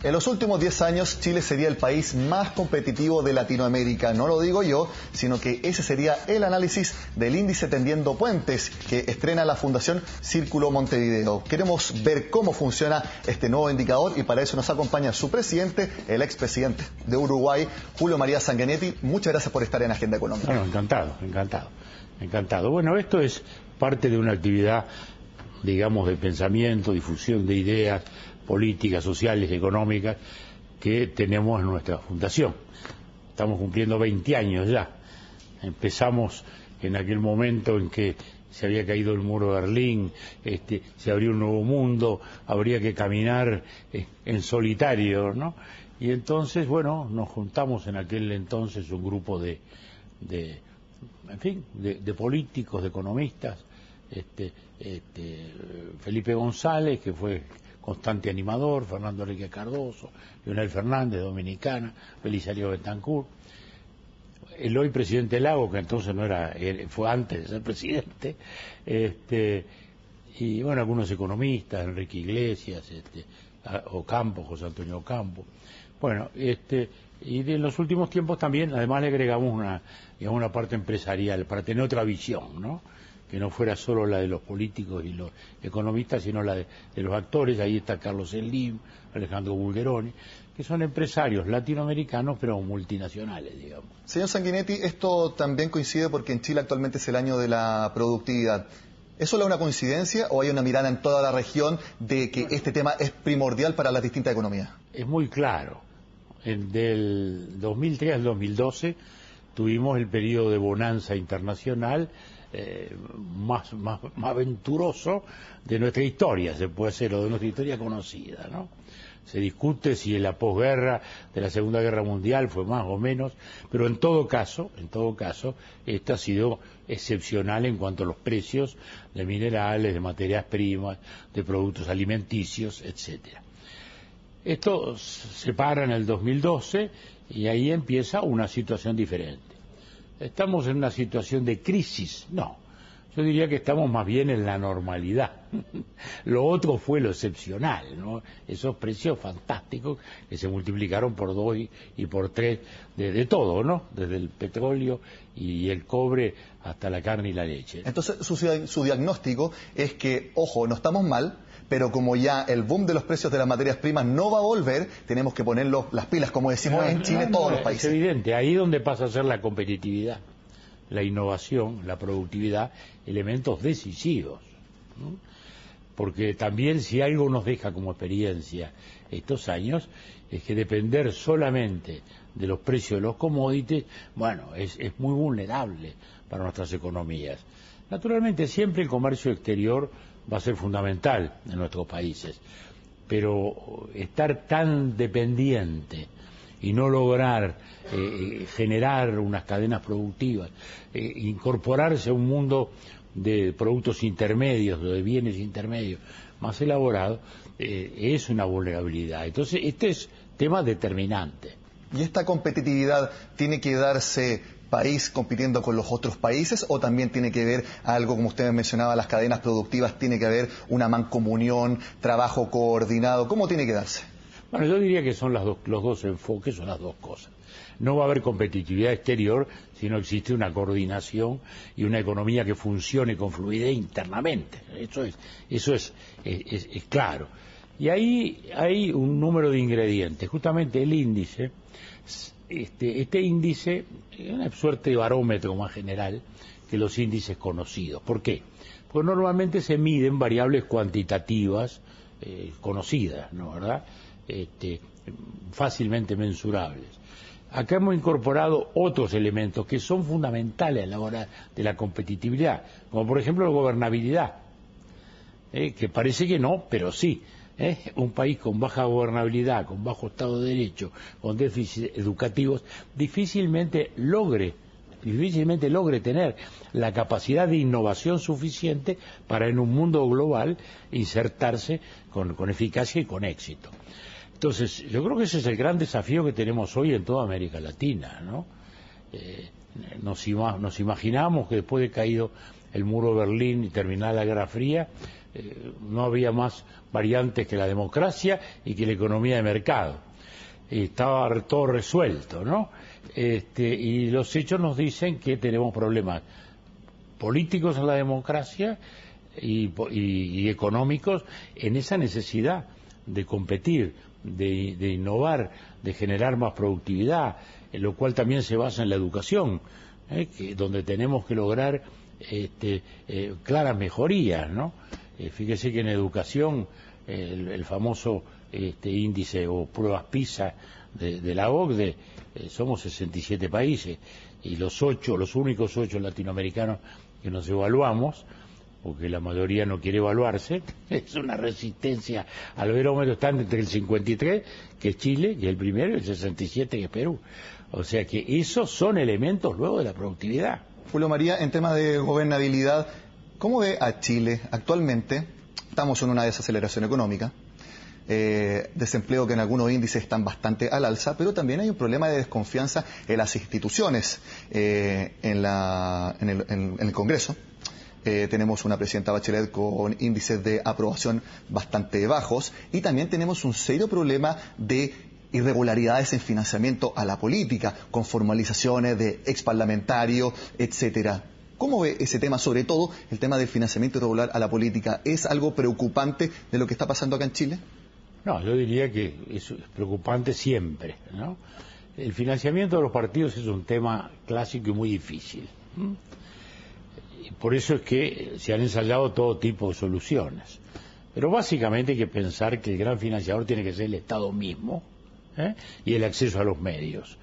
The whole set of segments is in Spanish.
En los últimos 10 años, Chile sería el país más competitivo de Latinoamérica. No lo digo yo, sino que ese sería el análisis del índice Tendiendo Puentes que estrena la Fundación Círculo Montevideo. Queremos ver cómo funciona este nuevo indicador y para eso nos acompaña su presidente, el expresidente de Uruguay, Julio María Sanguinetti. Muchas gracias por estar en Agenda Económica. Bueno, encantado. Bueno, esto es parte de una actividad, digamos, de pensamiento, difusión de ideas políticas, sociales, económicas que tenemos en nuestra fundación. Estamos cumpliendo 20 años ya. Empezamos en aquel momento en que se había caído el muro de Berlín, se abrió un nuevo mundo, habría que caminar en solitario, ¿no? Y entonces, bueno, nos juntamos en aquel entonces un grupo de políticos, de economistas, Felipe González, que fue constante animador, Fernando Enrique Cardoso, Leonel Fernández, Dominicana, Belisario Betancur, el hoy presidente Lago, que entonces no era, fue antes de ser presidente, y bueno, algunos economistas, Enrique Iglesias, Ocampo, José Antonio Ocampo. Bueno, y en los últimos tiempos también, además le agregamos una parte empresarial, para tener otra visión, ¿no? Que no fuera solo la de los políticos y los economistas, sino la de los actores. Ahí está Carlos Slim, Alejandro Bulgeroni, que son empresarios latinoamericanos, pero multinacionales, digamos. Señor Sanguinetti, esto también coincide porque en Chile actualmente es el año de la productividad. ¿Es solo una coincidencia o hay una mirada en toda la región de que este tema es primordial para las distintas economías? Es muy claro. Del 2003 al 2012 tuvimos el periodo de bonanza internacional más aventuroso de nuestra historia, se puede decir, o de nuestra historia conocida, ¿no? Se discute si en la posguerra de la Segunda Guerra Mundial fue más o menos, pero en todo caso, esto ha sido excepcional en cuanto a los precios de minerales, de materias primas, de productos alimenticios, etcétera. Esto se para en el 2012 y ahí empieza una situación diferente. ¿Estamos en una situación de crisis? No, yo diría que estamos más bien en la normalidad. Lo otro fue lo excepcional, ¿no? Esos precios fantásticos que se multiplicaron por 2 y por 3 de todo, ¿no? Desde el petróleo y el cobre hasta la carne y la leche. Entonces su diagnóstico es que, ojo, no estamos mal, pero como ya el boom de los precios de las materias primas no va a volver, tenemos que poner las pilas, como decimos en Chile, todos los países. Es evidente, ahí donde pasa a ser la competitividad, la innovación, la productividad, elementos decisivos, ¿no? Porque también si algo nos deja como experiencia estos años, es que depender solamente de los precios de los commodities, bueno, es muy vulnerable para nuestras economías. Naturalmente siempre el comercio exterior va a ser fundamental en nuestros países, pero estar tan dependiente y no lograr generar unas cadenas productivas, incorporarse a un mundo de productos intermedios, de bienes intermedios más elaborados, es una vulnerabilidad. Entonces, este es tema determinante. ¿Y esta competitividad tiene que darse país compitiendo con los otros países o también tiene que ver algo, como usted mencionaba, las cadenas productivas, tiene que haber una mancomunión, trabajo coordinado? ¿Cómo tiene que darse? Bueno, yo diría que son los dos enfoques, son las dos cosas. No va a haber competitividad exterior si no existe una coordinación y una economía que funcione con fluidez internamente. Eso es claro. Y ahí hay un número de ingredientes. Justamente el índice, este índice es una suerte de barómetro más general que los índices conocidos. ¿Por qué? Porque normalmente se miden variables cuantitativas conocidas, ¿no? ¿Verdad? Fácilmente mensurables. Acá hemos incorporado otros elementos que son fundamentales a la hora de la competitividad, como por ejemplo la gobernabilidad, que parece que no, pero sí. Un país con baja gobernabilidad, con bajo Estado de Derecho, con déficits educativos, difícilmente logre tener la capacidad de innovación suficiente para en un mundo global insertarse con eficacia y con éxito. Entonces, yo creo que ese es el gran desafío que tenemos hoy en toda América Latina, ¿no? Nos imaginamos que después de caído el muro de Berlín y terminada la Guerra Fría, no había más variantes que la democracia y que la economía de mercado. Estaba todo resuelto, ¿no? Y los hechos nos dicen que tenemos problemas políticos en la democracia y económicos en esa necesidad de competir, de innovar, de generar más productividad, en lo cual también se basa en la educación, donde tenemos que lograr claras mejorías, ¿no? Fíjese que en educación el famoso índice o pruebas PISA de la OCDE, somos 67 países y los únicos 8 latinoamericanos que nos evaluamos, porque la mayoría no quiere evaluarse, es una resistencia al verómetro, están entre el 53, que es Chile, que es el primero, y el 67, que es Perú. O sea que esos son elementos luego de la productividad. Julio María, en tema de gobernabilidad, ¿cómo ve a Chile actualmente? Estamos en una desaceleración económica, desempleo que en algunos índices están bastante al alza, pero también hay un problema de desconfianza en las instituciones, en el Congreso. Tenemos una presidenta Bachelet con índices de aprobación bastante bajos y también tenemos un serio problema de irregularidades en financiamiento a la política, con formalizaciones de exparlamentarios, etcétera. ¿Cómo ve ese tema, sobre todo el tema del financiamiento irregular a la política? ¿Es algo preocupante de lo que está pasando acá en Chile? No, yo diría que es preocupante siempre, ¿no? El financiamiento de los partidos es un tema clásico y muy difícil. Y por eso es que se han ensayado todo tipo de soluciones. Pero básicamente hay que pensar que el gran financiador tiene que ser el Estado mismo, y el acceso a los medios.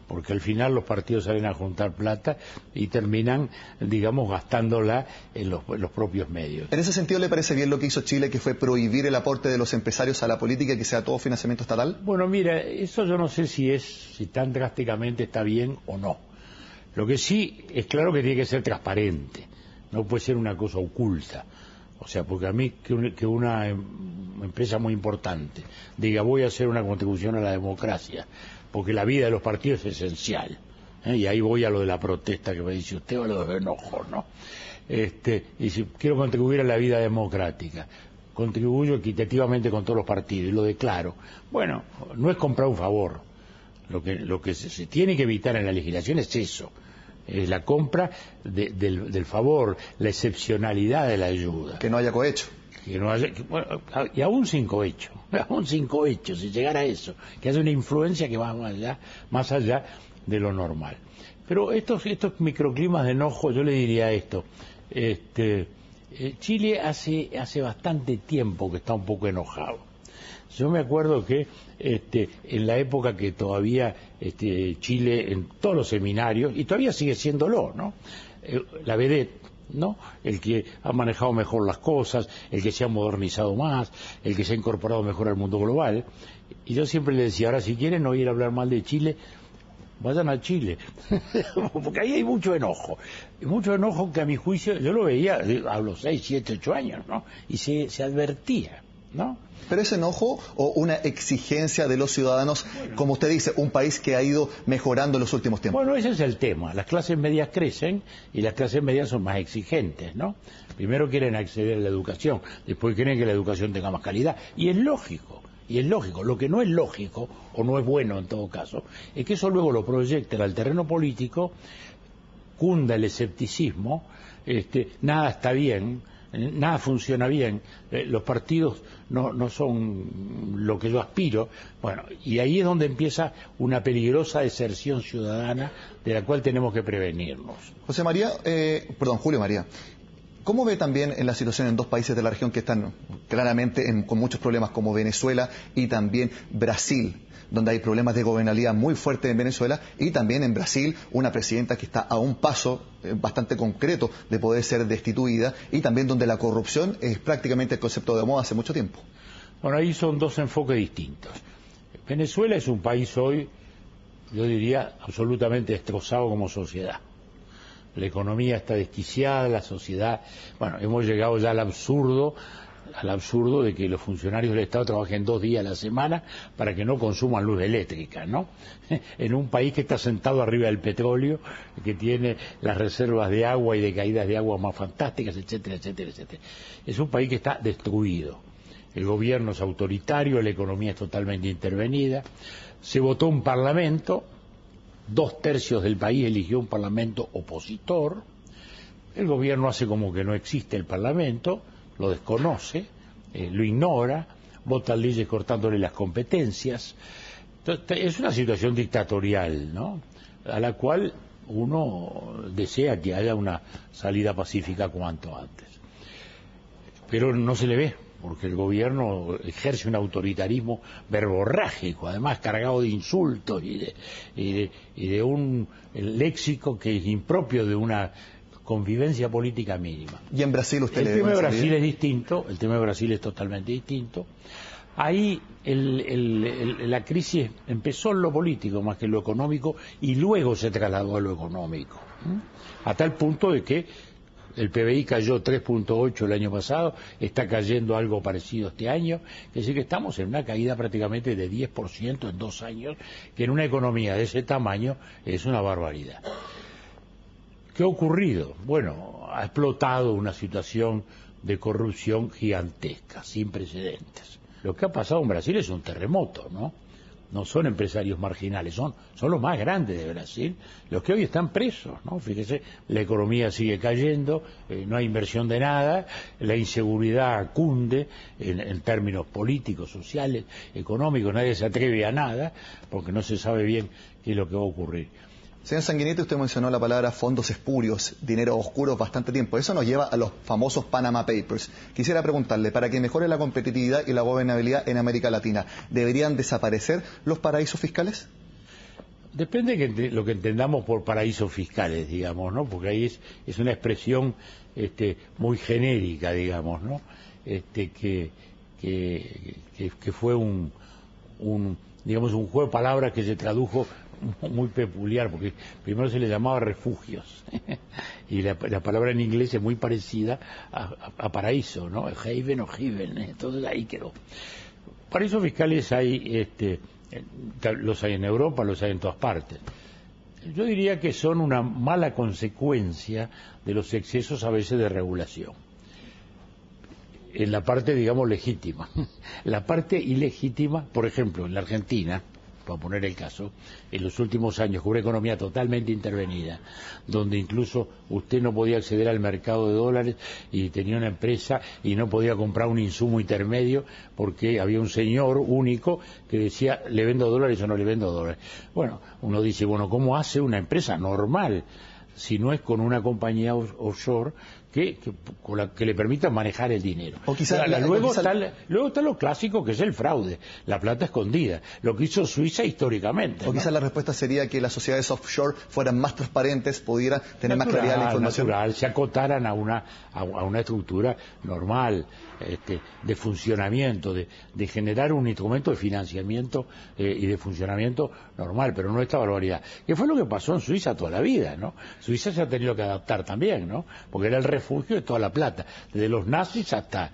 Porque al final los partidos salen a juntar plata y terminan, digamos, gastándola en los propios medios. ¿En ese sentido le parece bien lo que hizo Chile, que fue prohibir el aporte de los empresarios a la política y que sea todo financiamiento estatal? Bueno, mira, eso yo no sé si tan drásticamente está bien o no. Lo que sí es claro que tiene que ser transparente, no puede ser una cosa oculta. O sea, porque a mí que una empresa muy importante diga voy a hacer una contribución a la democracia, porque la vida de los partidos es esencial, y ahí voy a lo de la protesta que me dice usted, o a lo de enojo, ¿no? Y si quiero contribuir a la vida democrática, contribuyo equitativamente con todos los partidos y lo declaro. Bueno, no es comprar un favor. Lo que se tiene que evitar en la legislación es eso. Es la compra del favor, la excepcionalidad de la ayuda. Que no haya cohecho. Bueno, y aún sin cohecho, si llegara a eso, que haya una influencia que va más allá de lo normal. Pero estos microclimas de enojo, yo le diría esto, Chile hace bastante tiempo que está un poco enojado. Yo me acuerdo que en la época que todavía Chile, en todos los seminarios, y todavía sigue siéndolo, ¿no? La vedette, ¿no? El que ha manejado mejor las cosas, el que se ha modernizado más, el que se ha incorporado mejor al mundo global. Y yo siempre le decía, ahora si quieren oír hablar mal de Chile, vayan a Chile, porque ahí hay mucho enojo que a mi juicio, yo lo veía a los 6, 7, 8 años, ¿no? Y se advertía, ¿no? ¿Pero es enojo o una exigencia de los ciudadanos, como usted dice, un país que ha ido mejorando en los últimos tiempos? Bueno, ese es el tema. Las clases medias crecen y las clases medias son más exigentes, ¿no? Primero quieren acceder a la educación, después quieren que la educación tenga más calidad. Y es lógico. Lo que no es lógico, o no es bueno en todo caso, es que eso luego lo proyecten al terreno político, cunda el escepticismo, nada está bien, nada funciona bien, los partidos no son lo que yo aspiro. Bueno, y ahí es donde empieza una peligrosa deserción ciudadana de la cual tenemos que prevenirnos. Julio María, ¿cómo ve también en la situación en dos países de la región que están claramente con muchos problemas, como Venezuela y también Brasil, donde hay problemas de gobernabilidad muy fuertes en Venezuela, y también en Brasil una presidenta que está a un paso bastante concreto de poder ser destituida, y también donde la corrupción es prácticamente el concepto de moda hace mucho tiempo? Bueno, ahí son dos enfoques distintos. Venezuela es un país hoy, yo diría, absolutamente destrozado como sociedad. La economía está desquiciada, la sociedad, bueno, hemos llegado ya al absurdo al absurdo de que los funcionarios del Estado trabajen 2 días a la semana para que no consuman luz eléctrica, ¿no? En un país que está sentado arriba del petróleo, que tiene las reservas de agua y de caídas de agua más fantásticas, etcétera, etcétera, etcétera. Es un país que está destruido. El gobierno es autoritario, la economía es totalmente intervenida. Se votó un parlamento, 2/3 del país eligió un parlamento opositor. El gobierno hace como que no existe el parlamento, lo desconoce, lo ignora, vota leyes cortándole las competencias. Entonces, es una situación dictatorial, ¿no?, a la cual uno desea que haya una salida pacífica cuanto antes. Pero no se le ve, porque el gobierno ejerce un autoritarismo verborrágico, además cargado de insultos y de un léxico que es impropio de una convivencia política mínima. ¿Y en Brasil usted el le tema de Brasil es distinto, el tema de Brasil es totalmente distinto. Ahí la crisis empezó en lo político más que en lo económico y luego se trasladó a lo económico, a tal punto de que el PBI cayó 3.8 el año pasado, está cayendo algo parecido este año, es decir que estamos en una caída prácticamente de 10% en 2 años, que en una economía de ese tamaño es una barbaridad. ¿Qué ha ocurrido? Bueno, ha explotado una situación de corrupción gigantesca, sin precedentes. Lo que ha pasado en Brasil es un terremoto, ¿no? No son empresarios marginales, son los más grandes de Brasil, los que hoy están presos, ¿no? Fíjese, la economía sigue cayendo, no hay inversión de nada, la inseguridad cunde en términos políticos, sociales, económicos, nadie se atreve a nada, porque no se sabe bien qué es lo que va a ocurrir. Señor Sanguinetti, usted mencionó la palabra fondos espurios, dinero oscuro bastante tiempo. Eso nos lleva a los famosos Panama Papers. Quisiera preguntarle, para que mejore la competitividad y la gobernabilidad en América Latina, ¿deberían desaparecer los paraísos fiscales? Depende de lo que entendamos por paraísos fiscales, digamos, ¿no? Porque ahí es una expresión muy genérica, digamos, ¿no? Que fue un juego de palabras que se tradujo muy peculiar, porque primero se le llamaba refugios y la palabra en inglés es muy parecida a paraíso, ¿no? Haven o heaven, entonces ahí quedó. Paraísos fiscales hay, los hay en Europa, los hay en todas partes. Yo diría que son una mala consecuencia de los excesos a veces de regulación. En la parte, digamos, legítima. La parte ilegítima, por ejemplo, en la Argentina, para poner el caso, en los últimos años, con una economía totalmente intervenida, donde incluso usted no podía acceder al mercado de dólares y tenía una empresa y no podía comprar un insumo intermedio porque había un señor único que decía, ¿le vendo dólares o no le vendo dólares? Bueno, uno dice, bueno, ¿cómo hace una empresa normal si no es con una compañía offshore que le permita manejar el dinero? O quizá, luego está lo clásico, que es el fraude, la plata escondida, lo que hizo Suiza históricamente. O quizás la respuesta sería que las sociedades offshore fueran más transparentes, pudieran tener más claridad en la información. Se acotaran a una estructura normal, de funcionamiento, de generar un instrumento de financiamiento y de funcionamiento normal, pero no esta barbaridad. Que fue lo que pasó en Suiza toda la vida, ¿no? Suiza se ha tenido que adaptar también, ¿no? Porque era el refugio de toda la plata, desde los nazis hasta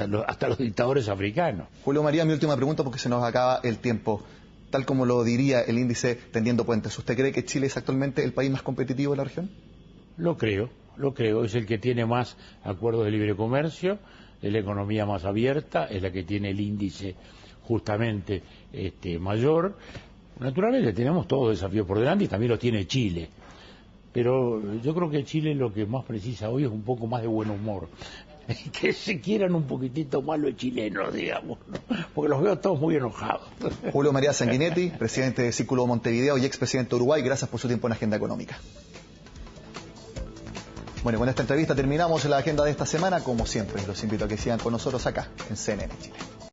los dictadores africanos. Julio María, mi última pregunta porque se nos acaba el tiempo. Tal como lo diría el índice Tendiendo Puentes, ¿usted cree que Chile es actualmente el país más competitivo de la región? Lo creo, es el que tiene más acuerdos de libre comercio, es la economía más abierta, es la que tiene el índice justamente mayor. Naturalmente tenemos todos los desafíos por delante y también lo tiene Chile. Pero yo creo que Chile lo que más precisa hoy es un poco más de buen humor. Que se quieran un poquitito más los chilenos, digamos, ¿no? Porque los veo todos muy enojados. Julio María Sanguinetti, presidente de Círculo Montevideo y expresidente de Uruguay, gracias por su tiempo en Agenda Económica. Bueno, con esta entrevista terminamos la agenda de esta semana. Como siempre, los invito a que sigan con nosotros acá en CNN Chile.